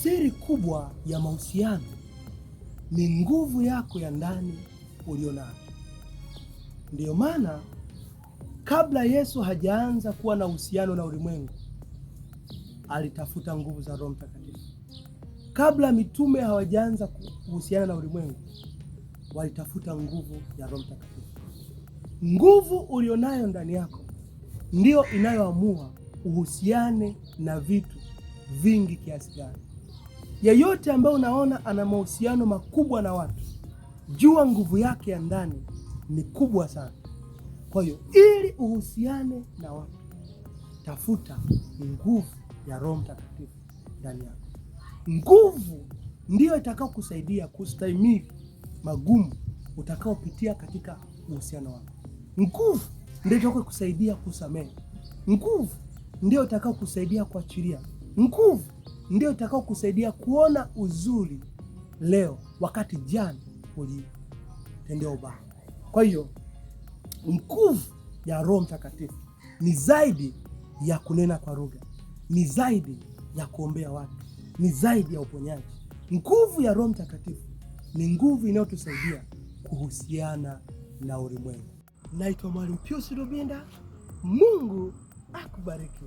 Siri kubwa ya mahusiano ni nguvu yako ya ndani ulionayo. Ndiyo maana kabla Yesu hajaanza kuwa na uhusiano na ulimwengu, alitafuta nguvu za Roho Mtakatifu. Kabla mitume hawajaanza kuhusiana na ulimwengu, walitafuta nguvu ya Roho Mtakatifu. Nguvu ulionayo ndani yako ndio inayoamua uhusiane na vitu vingi kiasi gani. Yeyote ambaye unaona ana mahusiano makubwa na watu, jua nguvu yake ya ndani ni kubwa sana. Kwa hiyo ili uhusiane na watu, tafuta nguvu ya Roho Mtakatifu ndani yako. Nguvu ndiyo itakao kusaidia kustahimili magumu utakaopitia katika uhusiano wako. Nguvu ndiyo itakao kusaidia kusamehe. Nguvu ndiyo itakao kusaidia kuachilia. Nguvu ndiyo itakao kusaidia kuona uzuri leo wakati jana ulitendea ubaya. Kwa hiyo nguvu ya Roho Mtakatifu ni zaidi ya kunena kwa lugha, ni zaidi ya kuombea watu, ni zaidi ya uponyaji. Nguvu ya Roho Mtakatifu ni nguvu inayotusaidia kuhusiana na ulimwengu. Naitwa Mwalimu Pius Rubinda. Mungu akubariki.